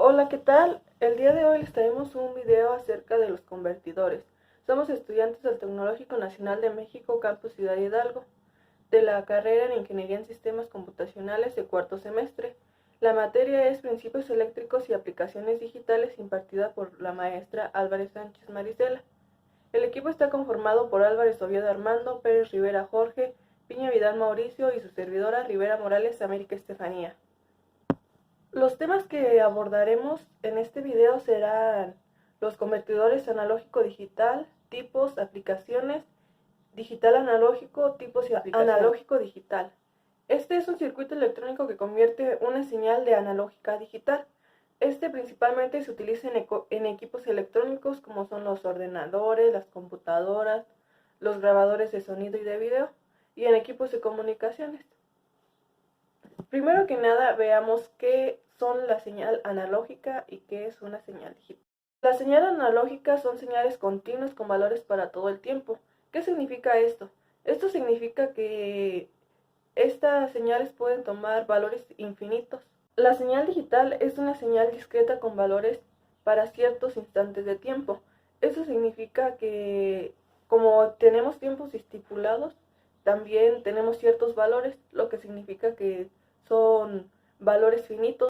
Hola, ¿qué tal? El día de hoy les traemos un video acerca de los convertidores. Somos estudiantes del Tecnológico Nacional de México, Campus Ciudad Hidalgo, de la carrera en Ingeniería en Sistemas Computacionales de cuarto semestre. La materia es Principios Eléctricos y Aplicaciones Digitales, impartida por la maestra Álvarez Sánchez Marisela. El equipo está conformado por Álvarez Oviedo Armando, Pérez Rivera Jorge, Piña Vidal Mauricio y su servidora Rivera Morales América Estefanía. Los temas que abordaremos en este video serán los convertidores analógico-digital, tipos, aplicaciones, digital-analógico, tipos y analógico-digital. Este es un circuito electrónico que convierte una señal de analógica a digital. Este principalmente se utiliza en equipos electrónicos como son los ordenadores, las computadoras, los grabadores de sonido y de video, y en equipos de comunicaciones. Primero que nada, veamos qué son la señal analógica y qué es una señal digital. La señal analógica son señales continuas con valores para todo el tiempo. ¿Qué significa esto? Esto significa que estas señales pueden tomar valores infinitos. La señal digital es una señal discreta con valores para ciertos instantes de tiempo. Eso significa que como tenemos tiempos estipulados, también tenemos ciertos valores, lo que significa que son valores finitos.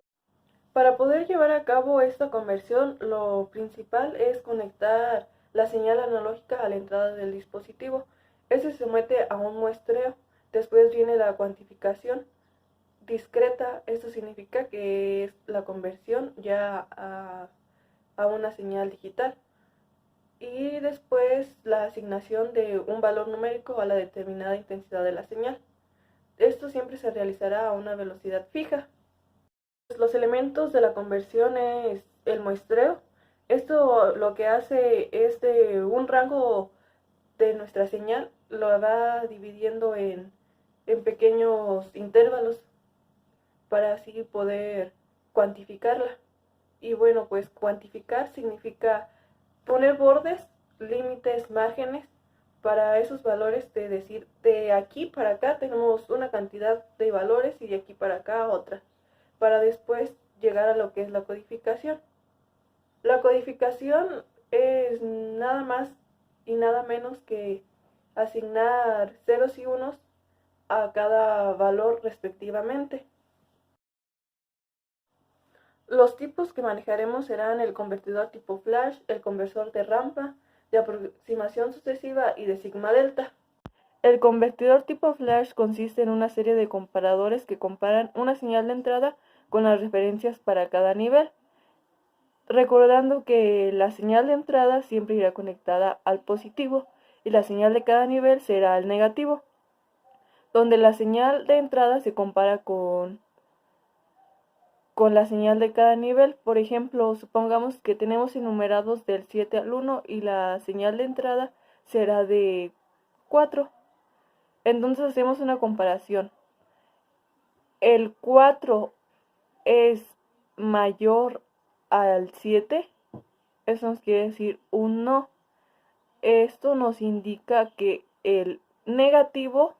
Para poder llevar a cabo esta conversión, lo principal es conectar la señal analógica a la entrada del dispositivo. Este se somete a un muestreo. Después viene la cuantificación discreta. Esto significa que es la conversión ya a una señal digital. Y después la asignación de un valor numérico a la determinada intensidad de la señal. Esto siempre se realizará a una velocidad fija. Los elementos de la conversión es el muestreo. Esto lo que hace es de un rango de nuestra señal, lo va dividiendo en pequeños intervalos para así poder cuantificarla. Y bueno, pues cuantificar significa poner bordes, límites, márgenes para esos valores, de decir, de aquí para acá tenemos una cantidad de valores y de aquí para acá otra, para después llegar a lo que es la codificación. La codificación es nada más y nada menos que asignar ceros y unos a cada valor respectivamente. Los tipos que manejaremos serán el convertidor tipo flash, el conversor de rampa, de aproximación sucesiva y de sigma delta. El convertidor tipo flash consiste en una serie de comparadores que comparan una señal de entrada con las referencias para cada nivel, recordando que la señal de entrada siempre irá conectada al positivo y la señal de cada nivel será al negativo, donde la señal de entrada se compara con la señal de cada nivel. Por ejemplo, supongamos que tenemos enumerados del 7 al 1 y la señal de entrada será de 4. Entonces hacemos una comparación. El 4 es mayor al 7, eso nos quiere decir un no. Esto nos indica que el negativo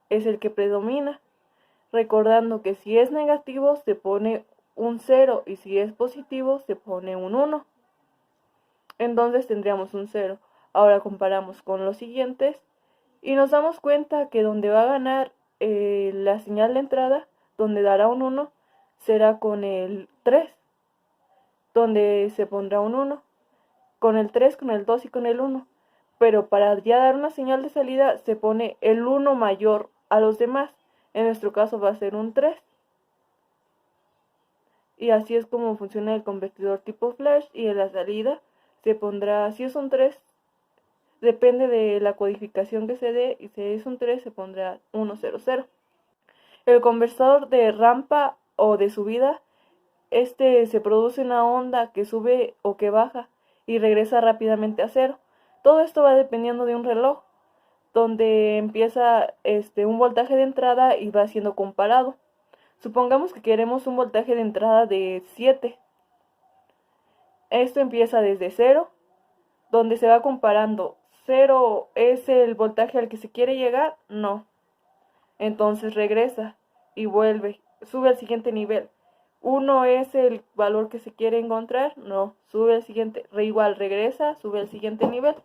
es el que predomina, recordando que si es negativo se pone un 0 y si es positivo se pone un 1. Entonces tendríamos un 0. Ahora comparamos con los siguientes y nos damos cuenta que donde va a ganar la señal de entrada, donde dará un 1, será con el 3, donde se pondrá un 1, con el 3, con el 2 y con el 1. Pero para ya dar una señal de salida se pone el 1 mayor a los demás. En nuestro caso va a ser un 3. Y así es como funciona el convertidor tipo flash, y en la salida se pondrá, si es un 3, depende de la codificación que se dé, y si es un 3 se pondrá 1, 0, 0. El conversador de rampa o de subida, se produce una onda que sube o que baja y regresa rápidamente a 0. Todo esto va dependiendo de un reloj, donde empieza un voltaje de entrada y va siendo comparado. Supongamos que queremos un voltaje de entrada de 7. Esto empieza desde 0, donde se va comparando. 0 es el voltaje al que se quiere llegar, no. Entonces regresa y vuelve, sube al siguiente nivel. 1 es el valor que se quiere encontrar, no, sube al siguiente, igual regresa, sube al siguiente nivel.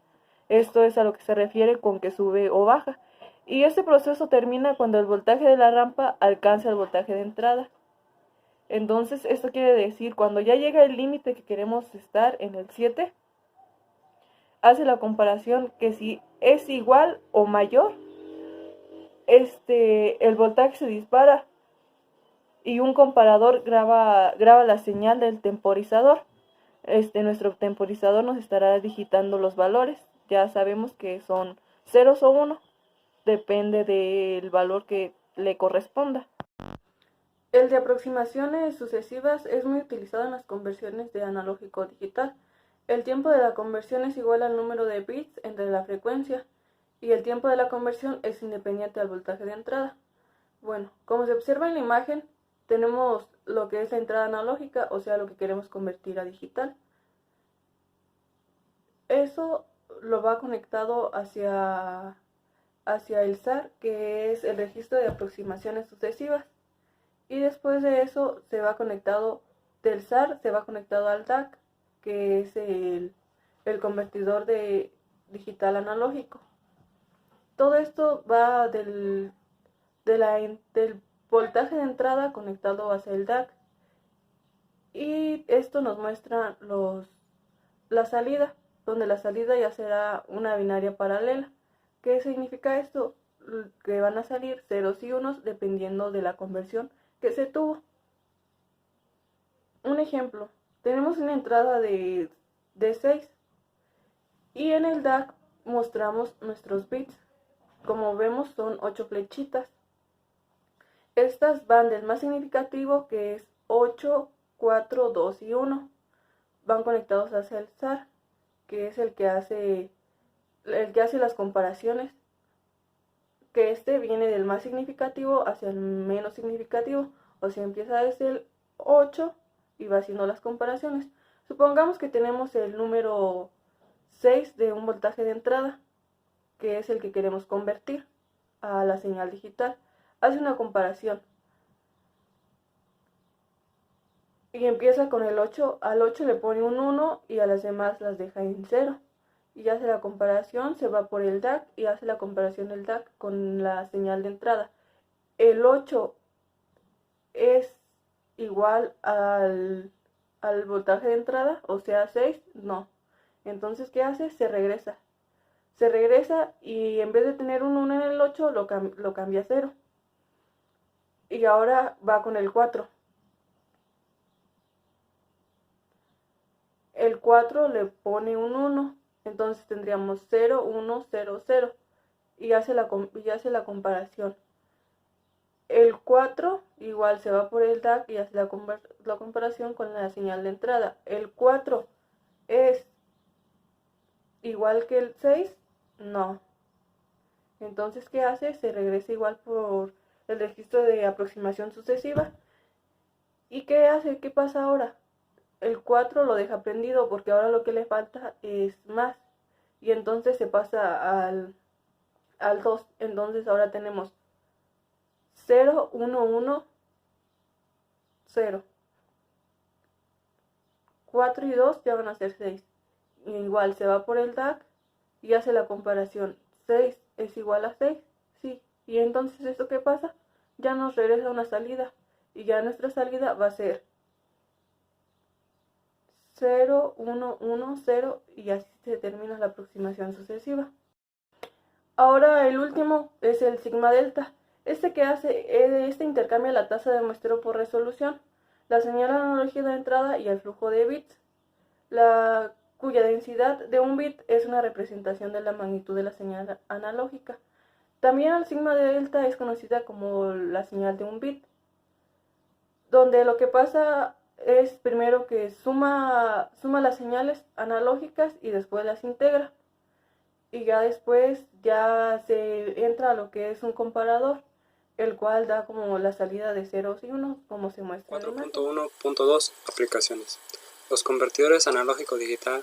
Esto es a lo que se refiere con que sube o baja. Y este proceso termina cuando el voltaje de la rampa alcanza el voltaje de entrada. Entonces, esto quiere decir, cuando ya llega el límite que queremos estar en el 7, hace la comparación que si es igual o mayor, el voltaje se dispara y un comparador graba la señal del temporizador. Nuestro temporizador nos estará digitando los valores. Ya sabemos que son ceros o 1, depende del valor que le corresponda. El de aproximaciones sucesivas es muy utilizado en las conversiones de analógico a digital. El tiempo de la conversión es igual al número de bits entre la frecuencia y el tiempo de la conversión es independiente al voltaje de entrada. Bueno, como se observa en la imagen, tenemos lo que es la entrada analógica, o sea, lo que queremos convertir a digital. Eso lo va conectado hacia el SAR, que es el registro de aproximaciones sucesivas. Y después de eso se va conectado del SAR, se va conectado al DAC, que es el convertidor de digital analógico. Todo esto va del voltaje de entrada conectado hacia el DAC. Y esto nos muestra la salida, donde la salida ya será una binaria paralela. ¿Qué significa esto? Que van a salir ceros y unos dependiendo de la conversión que se tuvo. Un ejemplo, tenemos una entrada de 6 y en el DAC mostramos nuestros bits. Como vemos son 8 flechitas. Estas van del más significativo, que es 8, 4, 2 y 1. Van conectados hacia el SAR, que es el que hace las comparaciones, que viene del más significativo hacia el menos significativo, o sea, empieza desde el 8 y va haciendo las comparaciones. Supongamos que tenemos el número 6 de un voltaje de entrada, que es el que queremos convertir a la señal digital. Hace una comparación y empieza con el 8, al 8 le pone un 1 y a las demás las deja en 0. Y hace la comparación, se va por el DAC y hace la comparación del DAC con la señal de entrada. El 8 es igual al voltaje de entrada, o sea 6, no. Entonces, ¿qué hace? Se regresa y en vez de tener un 1 en el 8 lo cambia a 0. Y ahora va con el 4. El 4 le pone un 1. Entonces tendríamos 0, 1, 0, 0 y hace la comparación. El 4 igual se va por el DAC y hace la comparación con la señal de entrada. El 4 es igual que el 6, no. Entonces, ¿qué hace? Se regresa igual por el registro de aproximación sucesiva. ¿Y qué hace? ¿Qué pasa ahora? El 4 lo deja prendido porque ahora lo que le falta es más. Y entonces se pasa al 2. Entonces ahora tenemos 0, 1, 1, 0. 4 y 2 ya van a ser 6. Y igual se va por el DAC y hace la comparación. 6 es igual a 6, sí. Y entonces, ¿esto qué pasa? Ya nos regresa una salida. Y ya nuestra salida va a ser 0, 1, 1, 0 y así se termina la aproximación sucesiva. Ahora el último es el sigma delta. Que hace, intercambia la tasa de muestreo por resolución, la señal analógica de entrada y el flujo de bits, cuya densidad de un bit es una representación de la magnitud de la señal analógica. También el sigma de delta es conocida como la señal de un bit, donde lo que pasa es primero que suma las señales analógicas y después las integra. Y ya después ya se entra a lo que es un comparador, el cual da como la salida de ceros y unos, como se muestra en la imagen. 4.1.2 Aplicaciones. Los convertidores analógico-digital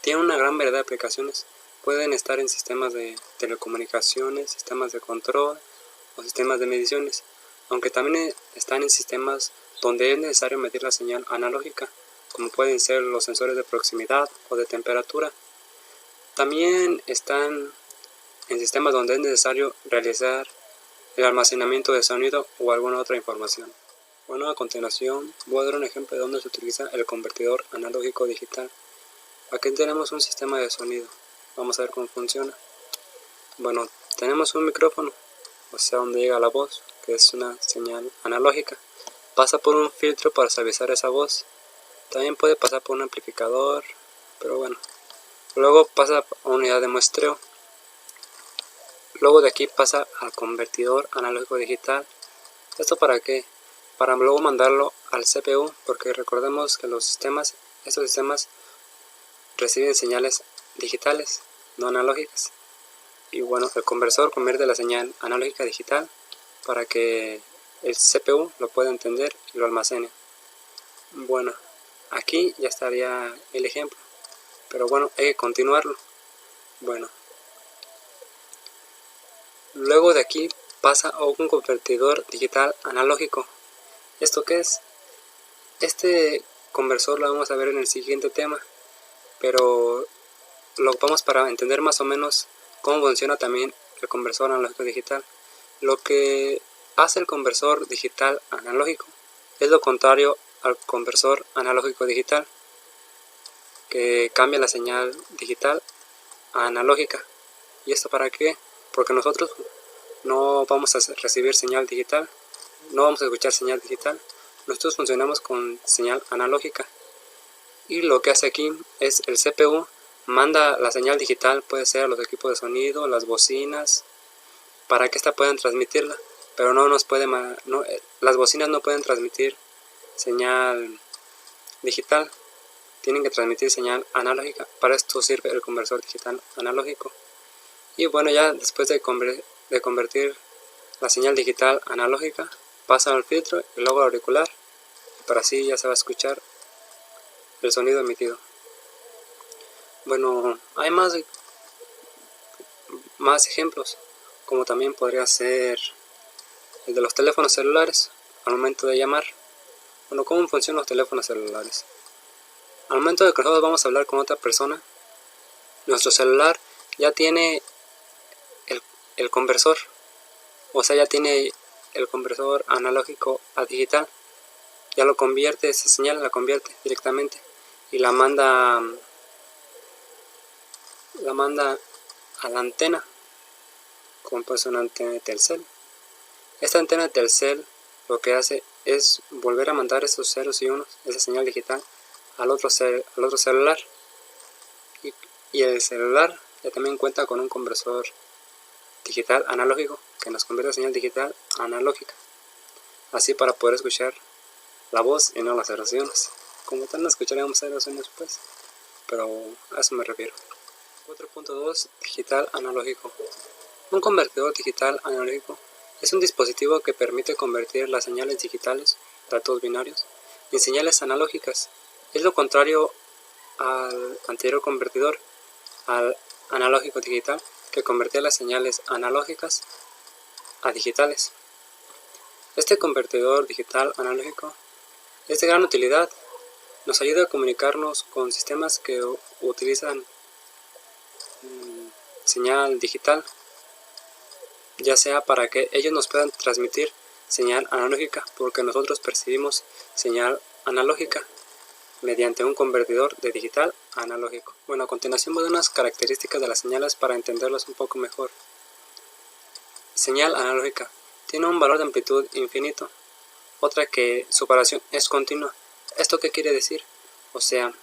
tienen una gran variedad de aplicaciones. Pueden estar en sistemas de telecomunicaciones, sistemas de control o sistemas de mediciones, aunque también están en sistemas donde es necesario medir la señal analógica, como pueden ser los sensores de proximidad o de temperatura. También están en sistemas donde es necesario realizar el almacenamiento de sonido o alguna otra información. Bueno, a continuación voy a dar un ejemplo de donde se utiliza el convertidor analógico digital. Aquí tenemos un sistema de sonido. Vamos a ver cómo funciona. Bueno, tenemos un micrófono, o sea, donde llega la voz, que es una señal analógica. Pasa por un filtro para suavizar esa voz. También puede pasar por un amplificador, pero bueno. Luego pasa a una unidad de muestreo. Luego de aquí pasa al convertidor analógico digital. ¿Esto para qué? Para luego mandarlo al CPU, porque recordemos que estos sistemas reciben señales digitales, no analógicas. Y bueno, el conversor convierte la señal analógica a digital para que el CPU lo pueda entender y lo almacene. Bueno, aquí ya estaría el ejemplo, pero bueno, hay que continuarlo. Bueno, luego de aquí pasa a un convertidor digital analógico. ¿Esto qué es? Este conversor lo vamos a ver en el siguiente tema, pero lo ocupamos para entender más o menos cómo funciona también el conversor analógico digital. Lo que hace el conversor digital analógico es lo contrario al conversor analógico digital, que cambia la señal digital a analógica. ¿Y esto para qué? Porque nosotros no vamos a recibir señal digital, no vamos a escuchar señal digital. Nosotros funcionamos con señal analógica. Y lo que hace aquí es el CPU manda la señal digital, puede ser a los equipos de sonido, las bocinas, para que ésta puedan transmitirla. Pero las bocinas no pueden transmitir señal digital, tienen que transmitir señal analógica. Para esto sirve el conversor digital analógico. Y bueno, ya después de convertir la señal digital analógica, pasa al filtro y luego al auricular, y para así ya se va a escuchar el sonido emitido. Bueno, hay más ejemplos, como también podría ser el de los teléfonos celulares al momento de llamar. Bueno, ¿cómo funcionan los teléfonos celulares? Al momento de que nosotros vamos a hablar con otra persona, nuestro celular ya tiene el conversor, o sea, ya tiene el conversor analógico a digital. Ya lo convierte, esa señal la convierte directamente y la manda a la antena, como puede ser una antena de Telcel. Esta antena de Telcel lo que hace es volver a mandar esos ceros y unos, esa señal digital, al otro celular. Y el celular ya también cuenta con un conversor digital analógico que nos convierte la señal digital a analógica, así para poder escuchar la voz y no las ceros y unos. Como tal no escucharíamos ceros y unos, pues, pero a eso me refiero. 4.2 Digital analógico. Un convertidor digital analógico es un dispositivo que permite convertir las señales digitales, datos binarios, en señales analógicas. Es lo contrario al anterior convertidor, al analógico digital, que convertía las señales analógicas a digitales. Este convertidor digital analógico es de gran utilidad. Nos ayuda a comunicarnos con sistemas que utilizan señal digital, ya sea para que ellos nos puedan transmitir señal analógica, porque nosotros percibimos señal analógica mediante un convertidor de digital a analógico. Bueno, a continuación voy a dar unas características de las señales para entenderlas un poco mejor. Señal analógica tiene un valor de amplitud infinito. Otra, que su variación es continua. ¿Esto qué quiere decir? O sea,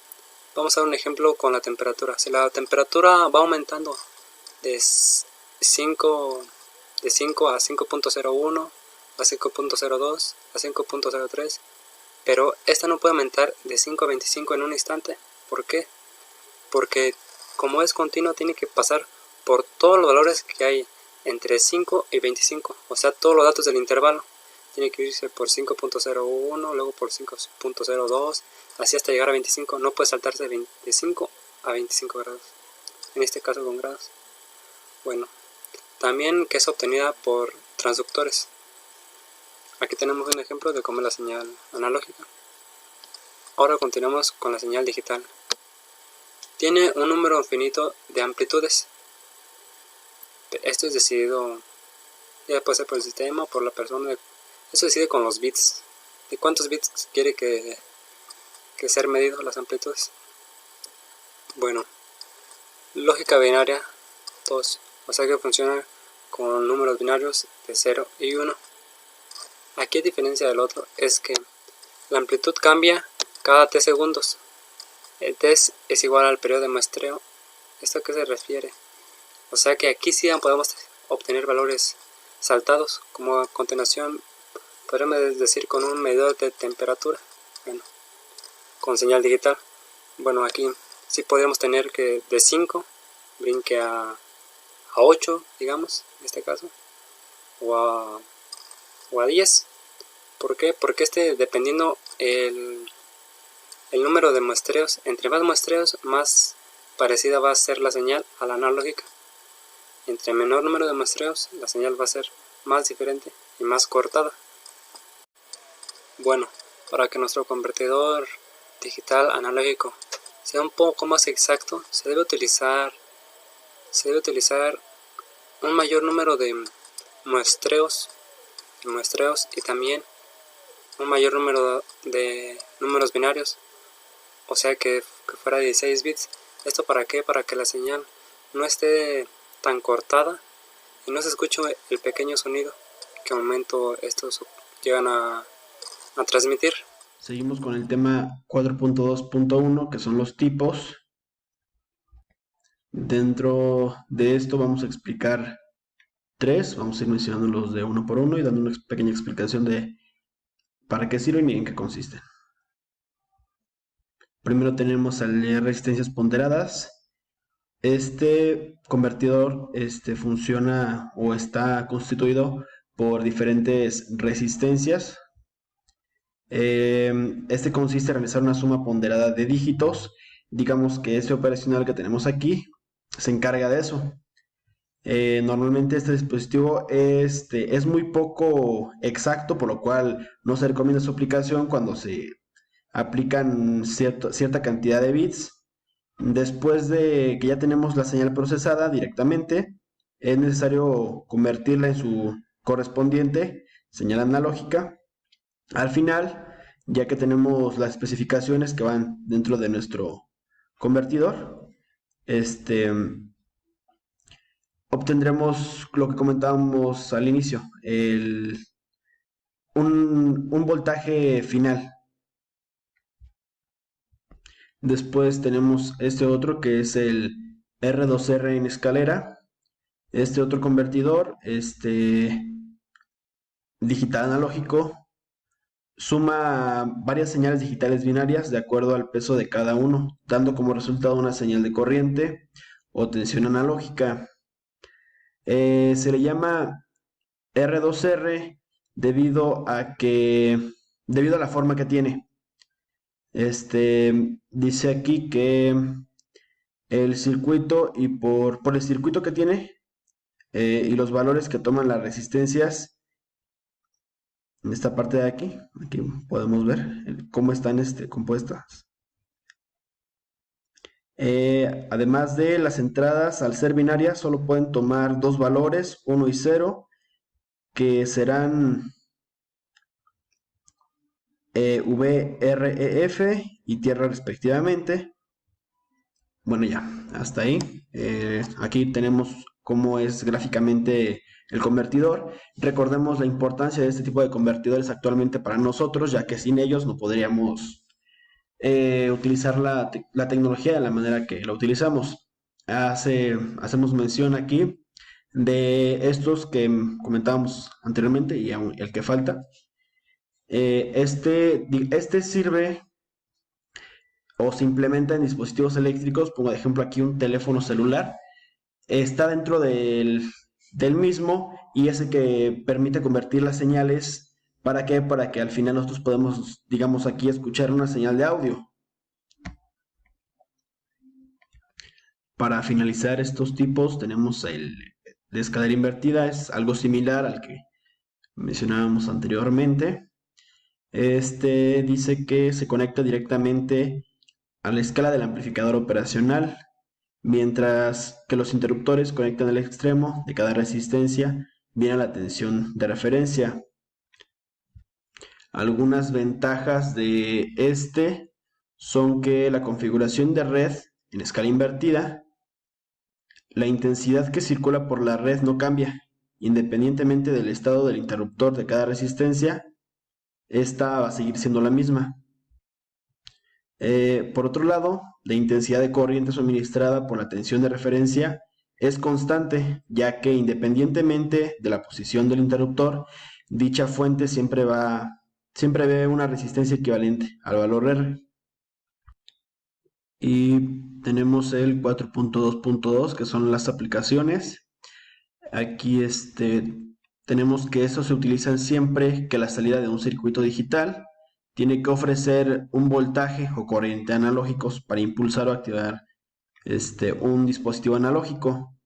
vamos a dar un ejemplo con la temperatura. Si la temperatura va aumentando de 5 a 5.01, a 5.02, a 5.03, pero esta no puede aumentar de 5 a 25 en un instante. ¿Por qué? Porque como es continua, tiene que pasar por todos los valores que hay entre 5 y 25, o sea, todos los datos del intervalo. Tiene que irse por 5.01, luego por 5.02, así hasta llegar a 25. No puede saltarse de 5 a 25 grados, en este caso con grados. Bueno, también que es obtenida por transductores. Aquí tenemos un ejemplo de cómo es la señal analógica. Ahora continuamos con la señal digital. Tiene un número infinito de amplitudes. Esto es decidido, ya puede ser por el sistema o por la persona. Esto decide con los bits. ¿De cuántos bits quiere que ser medido las amplitudes? Bueno, lógica binaria 2. O sea que funciona con números binarios de 0 y 1. Aquí, a diferencia del otro, es que la amplitud cambia cada t segundos. El t es igual al periodo de muestreo. ¿Esto a qué se refiere? O sea que aquí sí podemos obtener valores saltados, como a continuación podríamos decir con un medidor de temperatura. Bueno, con señal digital. Bueno, aquí sí podríamos tener que de 5 brinque a 8, digamos, en este caso, o a 10. ¿Por qué? Porque dependiendo el número de muestreos, entre más muestreos, más parecida va a ser la señal a la analógica. Entre menor número de muestreos, la señal va a ser más diferente y más cortada. Bueno, para que nuestro convertidor digital analógico sea un poco más exacto, se debe utilizar un mayor número de muestreos y también un mayor número de números binarios, o sea que fuera 16 bits. ¿Esto para qué? Para que la señal no esté tan cortada y no se escuche el pequeño sonido que al momento estos llegan a transmitir. Seguimos con el tema 4.2.1, que son los tipos. Dentro de esto vamos a explicar 3, vamos a ir mencionándolos de uno por uno y dando una pequeña explicación de para qué sirven y en qué consisten. Primero tenemos el de resistencias ponderadas. Este convertidor funciona o está constituido por diferentes resistencias. Este consiste en realizar una suma ponderada de dígitos. Digamos que este operacional que tenemos aquí se encarga de eso. Normalmente este dispositivo es muy poco exacto, por lo cual no se recomienda su aplicación cuando se aplican cierta cantidad de bits. Después de que ya tenemos la señal procesada directamente, es necesario convertirla en su correspondiente señal analógica. Al final, ya que tenemos las especificaciones que van dentro de nuestro convertidor, obtendremos lo que comentábamos al inicio, un voltaje final. Después tenemos este otro que es el R2R en escalera. Este otro convertidor, digital analógico, suma varias señales digitales binarias de acuerdo al peso de cada uno, dando como resultado una señal de corriente o tensión analógica. Se le llama R2R debido a la forma que tiene. Dice aquí que el circuito y por el circuito que tiene y los valores que toman las resistencias en esta parte de aquí podemos ver cómo están compuestas. Además de las entradas, al ser binarias, solo pueden tomar dos valores, 1 y 0, que serán VREF y tierra respectivamente. Bueno, ya, hasta ahí. Aquí tenemos cómo es gráficamente el convertidor. Recordemos la importancia de este tipo de convertidores actualmente para nosotros, ya que sin ellos no podríamos utilizar la tecnología de la manera que la utilizamos. Hacemos mención aquí de estos que comentábamos anteriormente y el que falta. Este sirve o se implementa en dispositivos eléctricos, pongo de ejemplo aquí un teléfono celular, está dentro del mismo y es el que permite convertir las señales. ¿Para qué? Para que al final nosotros podemos, digamos aquí, escuchar una señal de audio. Para finalizar estos tipos tenemos el de escalera invertida, es algo similar mencionábamos anteriormente. Este dice que se conecta directamente a la escala del amplificador operacional, mientras que los interruptores conectan el extremo de cada resistencia bien a la tensión de referencia. Algunas ventajas de este son que la configuración de red en escala invertida, la intensidad que circula por la red no cambia, independientemente del estado del interruptor de cada resistencia, esta va a seguir siendo la misma. Por otro lado, la intensidad de corriente suministrada por la tensión de referencia es constante, ya que independientemente de la posición del interruptor, dicha fuente siempre ve una resistencia equivalente al valor R. Y tenemos el 4.2.2, que son las aplicaciones. Aquí tenemos que eso se utiliza siempre que la salida de un circuito digital tiene que ofrecer un voltaje o corriente analógicos para impulsar o activar un dispositivo analógico.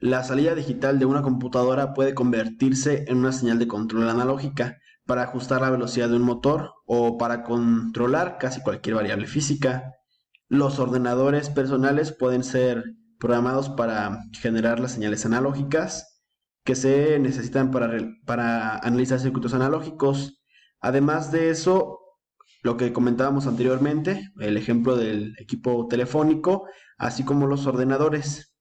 La salida digital de una computadora puede convertirse en una señal de control analógica para ajustar la velocidad de un motor o para controlar casi cualquier variable física. Los ordenadores personales pueden ser programados para generar las señales analógicas que se necesitan para analizar circuitos analógicos. Además de eso, lo que comentábamos anteriormente, el ejemplo del equipo telefónico, así como los ordenadores.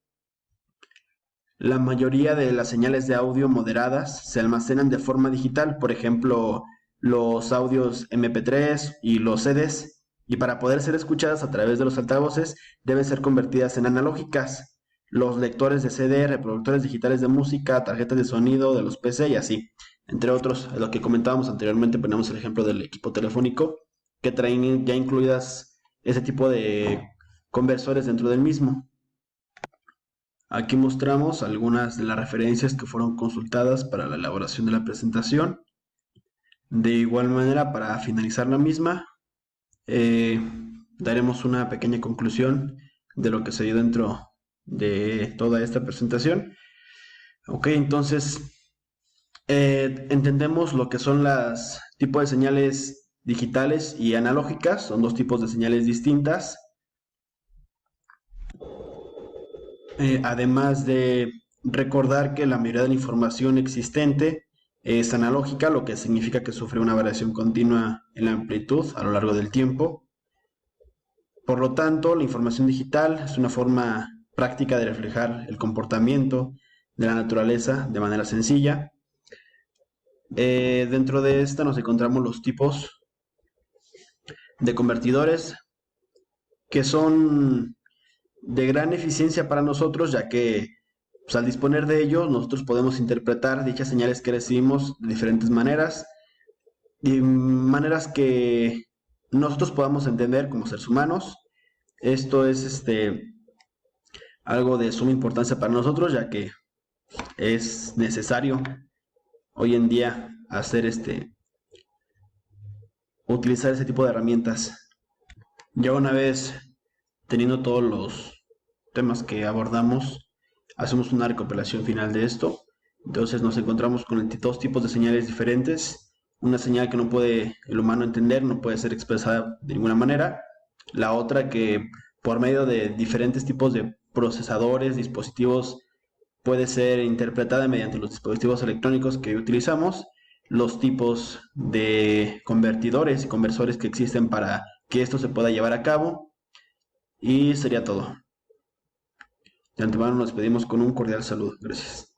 La mayoría de las señales de audio moderadas se almacenan de forma digital, por ejemplo, los audios MP3 y los CDs, y para poder ser escuchadas a través de los altavoces deben ser convertidas en analógicas. Los lectores de CD, reproductores digitales de música, tarjetas de sonido de los PC y así, entre otros. Lo que comentábamos anteriormente, ponemos el ejemplo del equipo telefónico, que traen ya incluidas ese tipo de conversores dentro del mismo. Aquí mostramos algunas de las referencias que fueron consultadas para la elaboración de la presentación. De igual manera, para finalizar la misma, daremos una pequeña conclusión de lo que se dio dentro de toda esta presentación. Ok, entonces entendemos lo que son los tipos de señales digitales y analógicas. Son dos tipos de señales distintas. Además de recordar que la mayoría de la información existente es analógica, lo que significa que sufre una variación continua en la amplitud a lo largo del tiempo. Por lo tanto, la información digital es una forma práctica de reflejar el comportamiento de la naturaleza de manera sencilla. Dentro de esta nos encontramos los tipos de convertidores, que son de gran eficiencia para nosotros, ya que pues, al disponer de ellos nosotros podemos interpretar dichas señales que recibimos de diferentes maneras, y maneras que nosotros podamos entender como seres humanos. Esto es algo de suma importancia para nosotros, ya que es necesario hoy en día utilizar ese tipo de herramientas. Ya una vez teniendo todos los temas que abordamos, hacemos una recopilación final de esto. Entonces nos encontramos con dos tipos de señales diferentes. Una señal que no puede el humano entender, no puede ser expresada de ninguna manera. La otra que por medio de diferentes tipos de procesadores, dispositivos, puede ser interpretada mediante los dispositivos electrónicos que utilizamos. Los tipos de convertidores y conversores que existen para que esto se pueda llevar a cabo. Y sería todo. De antemano nos despedimos con un cordial saludo. Gracias.